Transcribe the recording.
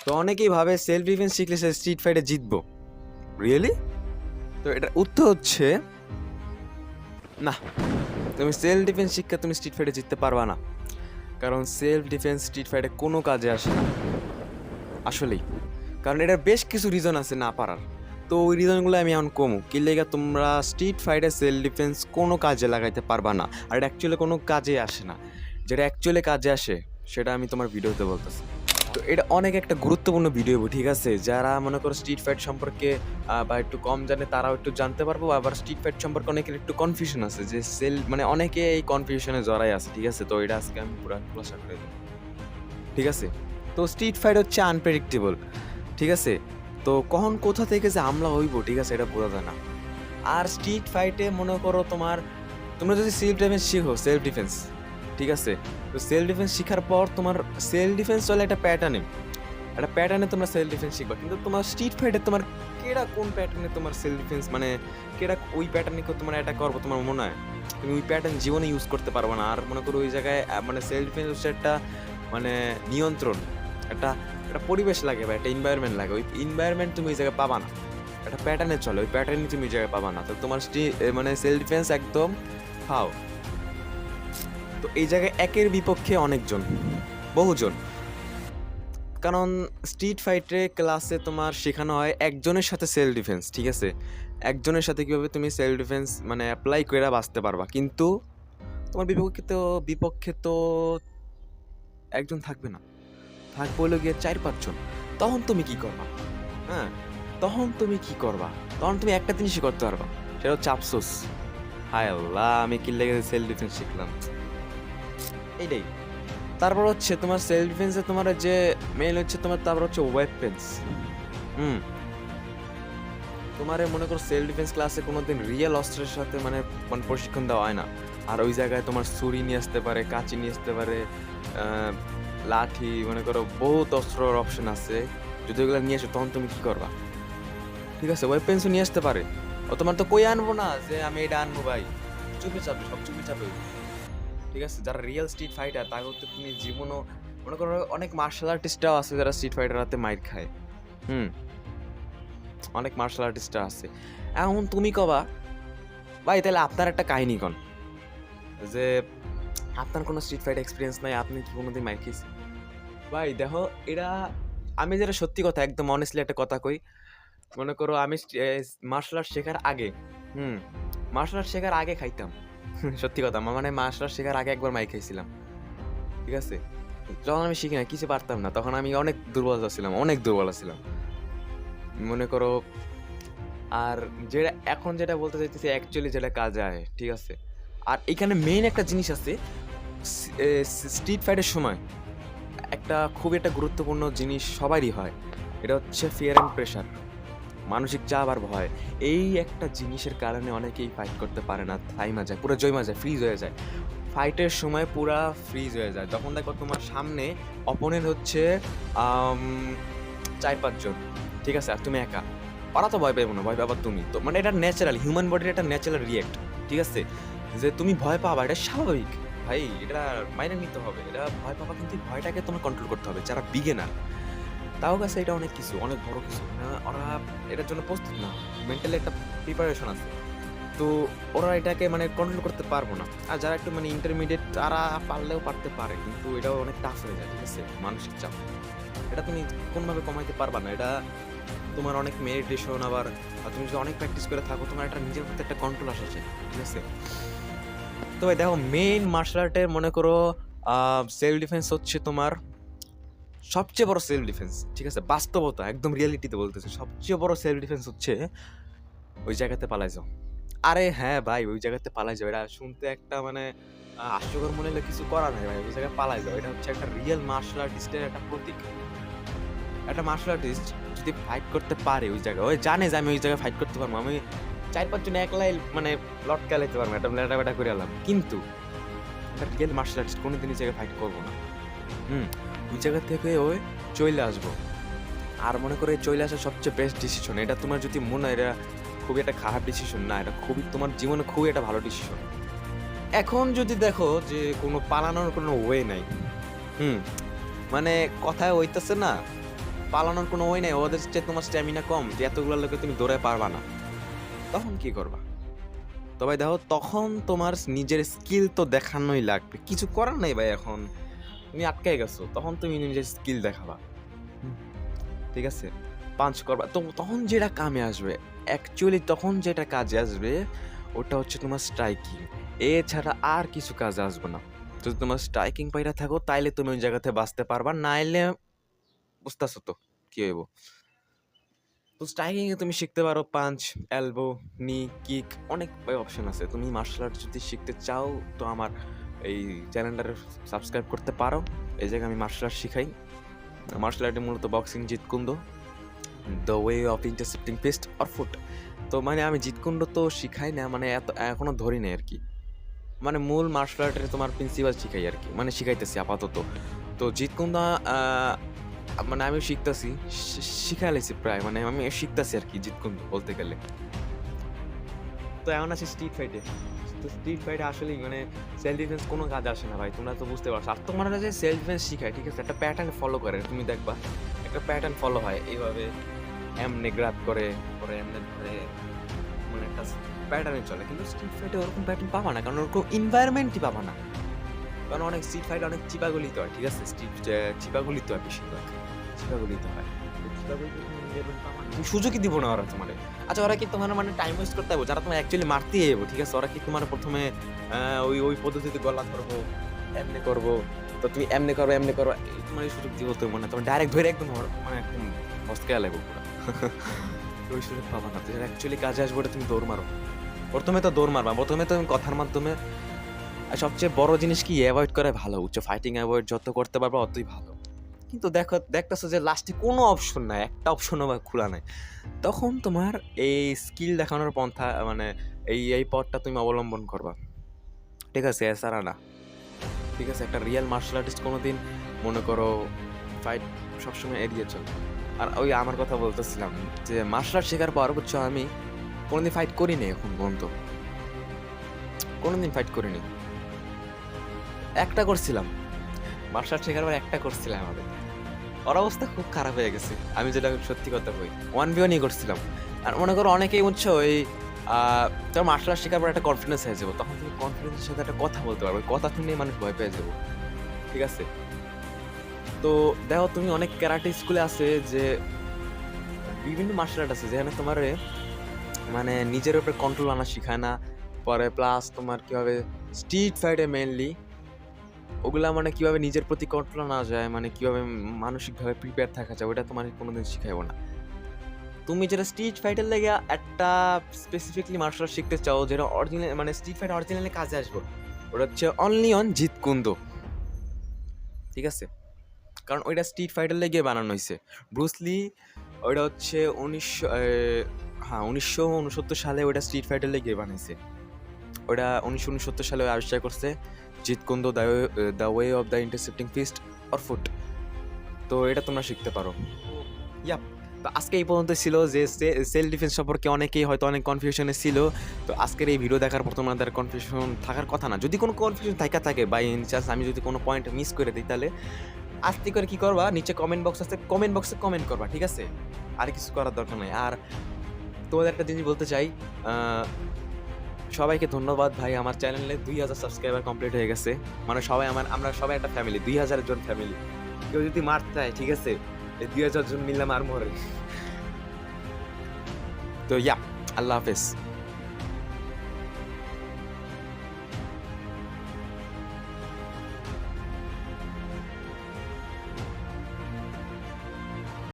তো অনেকেই ভাবে সেলফ ডিফেন্স শিখলে সে স্ট্রিট ফাইটে জিতবো। রিয়েলি? তো এটার উত্তর হচ্ছে না। তুমি সেলফ ডিফেন্স শিক্ষা তুমি স্ট্রিট ফাইটে জিততে পারবা না, কারণ সেলফ ডিফেন্স স্ট্রিট ফাইটে কোনো কাজে আসে না আসলেই। কারণ এটার বেশ কিছু রিজন আছে না পারার। তো ওই রিজনগুলো আমি এখন কমু কি লেগে তোমরা স্ট্রিট ফাইটে সেলফ ডিফেন্স কোনো কাজে লাগাইতে পারবা না, আর এটা অ্যাকচুয়ালি কোনো কাজে আসে না। যেটা অ্যাকচুয়ালি কাজে আসে সেটা আমি তোমার ভিডিওতে বলতেছি। তো এটা অনেক একটা গুরুত্বপূর্ণ ভিডিও, ঠিক আছে? যারা মনে করো স্ট্রিট ফাইট সম্পর্কে বা একটু কম জানে তারাও একটু জানতে পারবো। আবার স্ট্রিট ফাইট সম্পর্কে অনেকের একটু কনফিউশন আছে, যে মানে অনেকে এই কনফিউশনে জড়াই আছে, ঠিক আছে? তো এটা আজকে আমি পুরো খোলাসা করে দেবো, ঠিক আছে? তো স্ট্রিট ফাইট হচ্ছে আনপ্রেডিক্টেবল, ঠিক আছে? তো কখন কোথা থেকে যে হামলা হইব, ঠিক আছে, এটা বোঝা যায় না। আর স্ট্রিট ফাইটে মনে করো তোমরা যদি সেলফ ডিফেন্স শিখো, সেলফ ডিফেন্স, ঠিক আছে? তো সেলফ ডিফেন্স শেখার পর তোমার সেলফ ডিফেন্স চলে একটা প্যাটার্নে তোমরা সেলফ ডিফেন্স শিখবা। কিন্তু তোমার স্ট্রিট ফাইটে তোমার কেডা কোন প্যাটার্নে তোমার সেলফ ডিফেন্স, মানে কেডা ওই প্যাটার্নে তোমার অ্যাটাক করবো তোমার মনে হয়? তুমি ওই প্যাটার্ন জীবনে ইউজ করতে পারবে না। আর মনে করো ওই জায়গায় মানে সেলফ ডিফেন্স হচ্ছে একটা মানে নিয়ন্ত্রণ, একটা একটা পরিবেশ লাগে বা একটা এনভায়রনমেন্ট লাগে। ওই এনভায়রনমেন্ট তুমি ওই জায়গায় পাবা না, একটা প্যাটার্নে চলে, ওই প্যাটার্নে তুমি ওই জায়গায় পাবা না। তো তোমার মানে সেলফ ডিফেন্স একদম ফাও। তো এই জায়গায় একের বিপক্ষে অনেকজন, বহুজন। কারণ স্ট্রিট ফাইটে ক্লাসে তোমার শেখানো হয় একজনের সাথে সেলফ ডিফেন্স, ঠিক আছে? একজনের সাথে কীভাবে তুমি সেলফ ডিফেন্স মানে অ্যাপ্লাই করে বাঁচতে পারবা। কিন্তু তোমার বিপক্ষে তো একজন থাকবে না, থাকবে হলো গিয়ে 4-5 জন। তখন তুমি কি করবা? হ্যাঁ, তখন তুমি একটা জিনিসই করতে পারবা, সেটা হচ্ছে আফসোস। হায় আল্লাহ, আমি কি লেগে সেলফ ডিফেন্স শিখলাম, এইটাই। তারপর হচ্ছে তোমার সেলফ ডিফেন্সে তোমার যে মেইন হচ্ছে তোমার, তারপর হচ্ছে ওয়েপেন্স। হুম, তোমার মনে করো সেলফ ডিফেন্স ক্লাসে কোনোদিন রিয়েল অস্ত্রের সাথে মানে প্রশিক্ষণ দেওয়া হয় না। আর ওই জায়গায় তোমার ছুরি নিয়ে আসতে পারে, কাঁচি নিয়ে আসতে পারে, লাঠি, মনে করো বহুত অস্ত্রের অপশন আছে। যদি ওগুলো নিয়ে আসো তখন তুমি কি করবা? ঠিক আছে, ওয়েপেন্সও নিয়ে আসতে পারে। ও তোমার তো কই আনবো না যে আমি এটা আনবো ভাই, চুপে চাপে সব চুপে চাপে, ঠিক আছে? যারা রিয়েল স্ট্রিট ফাইটার তা করতে তুমি জীবনও, মনে করো অনেক মার্শাল আর্টিস্টরাও আছে যারা স্ট্রিট ফাইটার হাতে মাইর খায়। হুম, অনেক মার্শাল আর্টিস্টরা আছে। এখন তুমি কবা ভাই তাহলে আপনার একটা কাহিনী কন, যে আপনার কোনো স্ট্রিট ফাইট এক্সপিরিয়েন্স নাই, আপনি কি কোনোদিন মাইর খেয়েছেন? ভাই দেখো, এটা আমি যেটা সত্যি কথা একদম অনেস্টলি একটা কথা কই, মনে করো আমি মার্শাল আর্ট শেখার আগে, হুম, মার্শাল আর্ট শেখার আগে খাইতাম। সত্যি কথা, মানে মার্শাল আর্ট শেখার আগে একবার মাইর খাইছিলাম, ঠিক আছে? যখন আমি শিখি না, কিছু পারতাম না, তখন আমি অনেক দুর্বল ছিলাম, মনে করো। আর যেটা বলতে চাইতেছি অ্যাকচুয়ালি যেটা কাজে আয়, ঠিক আছে? আর এখানে মেইন একটা জিনিস আছে স্ট্রিট ফাইটের সময়, খুবই একটা গুরুত্বপূর্ণ জিনিস সবারই হয়, এটা হচ্ছে ফিয়ার অ্যান্ড প্রেশার, মানসিক চাপ আর ভয়। এই একটা জিনিসের কারণে অনেকেই ফাইট করতে পারে না, থাইমা যায়, পুরো জমা যায়, ফ্রিজ হয়ে যায়। ফাইটের সময় পুরা ফ্রিজ হয়ে যায়, তখন দেখো তোমার সামনে অপোনেন্ট হচ্ছে 4-5 জন, ঠিক আছে? আর তুমি একা। ওরা তো ভয় পাইবো না, ভয় পাবা তুমি তো, মানে এটা ন্যাচারাল, হিউম্যান বডির একটা ন্যাচারাল রিয়েক্ট, ঠিক আছে? যে তুমি ভয় পাবা, এটা স্বাভাবিক ভাই, এটা মাইনে নিতে হবে, এটা ভয় পাবা, কিন্তু ভয়টাকে তোমার কন্ট্রোল করতে হবে। যারা বিগিনার তাও কাছে এটা অনেক কিছু, অনেক বড় কিছু, ওরা এটার জন্য প্রস্তুত না, মেন্টালি একটা প্রিপারেশন আছে, তো ওরা এটাকে মানে কন্ট্রোল করতে পারবো না। আর যারা একটু মানে ইন্টারমিডিয়েট, তারা পারলেও পারতে পারে, কিন্তু এটাও অনেক টাফ হয়ে যায়, ঠিক আছে? মানসিক চাপ এটা তুমি কোনোভাবে কমাইতে পারবা না, এটা তোমার অনেক মেডিটেশন, আবার তুমি যদি অনেক প্র্যাকটিস করে থাকো, তোমার একটা নিজের প্রতি একটা কন্ট্রোল আসা যায়, ঠিক আছে? তো ভাই দেখো, মেইন মার্শাল আর্টের মনে করো সেলফ ডিফেন্স হচ্ছে তোমার সবচেয়ে বড় সেলফ ডিফেন্স, ঠিক আছে? বাস্তবতা একদম রিয়েলিটিতে বলতেছে, সবচেয়ে বড় সেলফ ডিফেন্স হচ্ছে ওই জায়গাতে পালাই যাও। আরে হ্যাঁ ভাই, ওই জায়গাতে পালাই যাও, এটা শুনতে একটা মানে হাস্যকর মনে হলে কিছু করার নাই ভাই, ওই জায়গায় পালাই যাও। এটা হচ্ছে একটা রিয়েল মার্শাল আর্টিস্টের একটা প্রতীক। একটা মার্শাল আর্টিস্ট যদি ফাইট করতে পারে ওই জায়গায়, ওই জানে যে আমি ওই জায়গায় ফাইট করতে পারবো, আমি 4-5 জন একলাই মানে লটকা লাইতে পারবো, এটা লেটা করে এলাম, কিন্তু একটা রিয়েল মার্শাল আর্টিস্ট কোনোদিন এই জায়গায় ফাইট করবো না। ওই জায়গা থেকে ওই চলে আসবো। আর মনে করে চলে আসা সবচেয়ে বেস্ট ডিসিশন, এটা তোমার যদি মনে হয় এটা খুবই একটা খারাপ ডিসিশন না, এটা খুবই তোমার জীবনে খুবই একটা ভালো ডিসিশন। এখন যদি দেখো যে কোনো পালানোর কোনো ওয়ে নাই, মানে কথায় হইতেছে না, পালানোর কোনো ওয়ে নেই, ওদের চেয়ে তোমার স্ট্যামিনা কম, যে এতগুলো লোকে তুমি দৌড়ে পারবা না, তখন কি করবা? তবে দেখো, তখন তোমার নিজের স্কিল তো দেখানোই লাগবে, কিছু করার নাই ভাই। এখন তুমি আটকে গেছো, তখন তুমি নিজের স্কিল দেখাবা। ঠিক আছে, পাঞ্চ করবা, তো তখন যেটা কামে আসবে, অ্যাকচুয়ালি তখন যেটা কাজে আসবে ওটা হচ্ছে তোমার স্ট্রাইকিং। এছাড়া আর কিছু কাজে আসবে না। যদি তোমার স্ট্রাইকিং পাইরা থাকো তাইলে তুমি ওই জায়গাতে বাঁচতে পারবা, নাইলে বুঝতেছো তো কি হইব। তো স্ট্রাইকিং এ তুমি শিখতে পারো পাঞ্চ, এলবো, নি, কিক, অনেক অপশন আছে। তুমি মার্শাল আর্ট যদি শিখতে চাও তো আমার এই চ্যানেলটারে সাবস্ক্রাইব করতে পারো। এই জায়গায় আমি মার্শাল আর্ট শিখাই। মার্শাল আর্টে মূলত boxing, Jeet Kune Do, the way of intercepting fist or foot. তো মানে আমি জিতকুন্ডো তো শিখাই না, মানে এত এখনো ধরি নাই আর কি। মানে মূল মার্শাল আর্টের তোমার প্রিন্সিপাল শিখাই আর কি, মানে শিখাইতেছি আপাতত। তো জিতকুন্ডা মানে আমি শিখতেছি, শিখাইছি প্রায়, মানে আমি শিখতেছি আর কি জিতকুন্ডো বলতে গেলে। তো এমন আছে স্ট্রিট ফাইটে। তো স্ট্রিট ফাইটে আসলে মানে সেলফ ডিফেন্স কোনো কাজ আসে না ভাই, তোমরা তো বুঝতে পারছো। আর তোমার কাছে সেলফ ডিফেন্স শিখায়, ঠিক আছে, একটা প্যাটার্ন ফলো করে, তুমি দেখবা একটা প্যাটার্ন ফলো হয় এইভাবে, এমনে গ্রাব করে, পরে এমনে ধরে, মানে একটা প্যাটার্নে চলে। কিন্তু স্ট্রিট ফাইটে ওরকম প্যাটার্ন পাবা না, কারণ ওরকম এনভায়রনমেন্টই পাবা না। কারণ অনেক স্ট্রিট ফাইট অনেক চিপাগুলিতে হয়, ঠিক আছে, স্ট্রিট চিপাগুলিতে হয়, বেশিরভাগ চিপাগুলিতে হয়। তুমি সুযোগই দিব না ওরা তোমার। আচ্ছা, ওরা কি তোমার মানে টাইম ওয়েস্ট করতে হবে? যারা তোমার অ্যাকচুয়ালি মারতে যাবো, ঠিক আছে, ওরা কি তোমার প্রথমে ওই ওই পদ্ধতিতে গলা ধরবো, এমনি করবো, তো তুমি এমনি করো এমনি করো, তোমার এই সুযোগ দিব তো, মানে তোমার ডাইরেক্ট ধরে একদম মানে একদম মস্কে লাগবে পুরো। ওই সুযোগ পাবা না। তো যারা অ্যাকচুয়ালি কাজে আসবে ওটা তুমি দৌড় মারো। প্রথমে তো দৌড় মারবা, প্রথমে তো তুমি কথার মাধ্যমে। আর সবচেয়ে বড় জিনিস কি, অ্যাভয়েড করে ভালো, উচ্চ ফাইটিং অ্যাভয়েড যত করতে পারবা অতই ভালো। কিন্তু দেখতেছো যে লাস্টে কোনো অপশন নাই, একটা অপশনও খোলা নাই, তখন তোমার এই স্কিল দেখানোর পন্থা, মানে এই পথটা তুমি অবলম্বন করবা, ঠিক আছে, এছাড়া না। ঠিক আছে, একটা রিয়েল মার্শাল আর্টিস্ট কোনোদিন মনে করো ফাইট সবসময় এড়িয়ে চলে। আর ওই আমার কথা বলতেছিলাম যে মার্শাল আর্ট শেখার পর বুঝছো, আমি কোনোদিন ফাইট করিনি এখন পর্যন্ত, কোনোদিন ফাইট করিনি। একটা করছিলাম মার্শাল আর্ট শেখার পর, একটা করছিলাম, আমাদের ওর অবস্থা খুব খারাপ হয়ে গেছে, আমি যেটা সত্যি কথা বলি। 1v1 করছিলাম। আর মনে করো অনেকেই বুঝছো ওই তোর মার্শাল আর্ট শেখার পর একটা কনফিডেন্স হয়ে যাবো, তখন তুমি কনফিডেন্সের সাথে একটা কথা বলতে পারবে, কথা শুনে মানুষ ভয় পেয়ে যাবো, ঠিক আছে। তো দেখো, তুমি অনেক ক্যারাটে স্কুলে আছে যে বিভিন্ন মার্শাল আর্ট আছে যেখানে তোমার মানে নিজের উপরে কন্ট্রোল আনা শেখায় না, পরে প্লাস তোমার কিভাবে স্ট্রিট ফাইটে মেইনলি ওগুলা মানে কিভাবে নিজের প্রতি কন্ট্রোল আনা যায়, মানে কিভাবে মানসিকভাবে প্রিপেয়ার থাকা যায়, ওটা তোমার কোনোদিন শিখাইবো না। তুমি যেটা স্ট্রিট ফাইটের লেগে একটা স্পেসিফিকলি মার্শাল আর্ট শিখতে চাও, যেটা অরিজিনাল মানে স্ট্রিট ফাইট অরিজিনালি কাজে আসবে, ওটা হচ্ছে অনলি অন জিত কুন্দো, ঠিক আছে। কারণ ওইটা স্ট্রিট ফাইটার লেগে বানানো হয়েছে। ব্রুসলি ওইটা হচ্ছে 1969 সালে ওইটা স্ট্রিট ফাইটার লেগে বানাইছে। ওটা 1969 সালে আবিষ্কার করছে Jeet Kune Do, the way of the intercepting fist or foot. তো এটা তোমরা শিখতে পারো। ইয়াপ, তো আজকে এই পর্যন্ত ছিল যে সেলফ ডিফেন্স সম্পর্কে অনেকেই হয়তো অনেক কনফিউশনে ছিল। তো আজকের এই ভিডিও দেখার পর তোমাদের কনফিউশন থাকার কথা না। যদি কোনো কনফিউশন থাকে বাই এনি চান্স আমি যদি কোনো পয়েন্ট মিস করে দিই, তাহলে আস্তে করে কি করবা, নিচে কমেন্ট বক্স আছে, কমেন্ট বক্সে কমেন্ট করবা, ঠিক আছে, আর কিছু করার দরকার নেই। আর তোমাদের একটা জিনিস বলতে চাই, সবাইকে ধন্যবাদ ভাই, আমার চ্যানেলে 2000 সাবস্ক্রাইবার কমপ্লিট হয়ে গেছে। মানে সবাই আমরা সবাই একটা ফ্যামিলি, 2000 জন ফ্যামিলি। কেউ যদি মারতে চায়, ঠিক আছে, এই 2000 জন মিললাম আর মরে। তো ইয়া, আল্লাহ হাফেজ।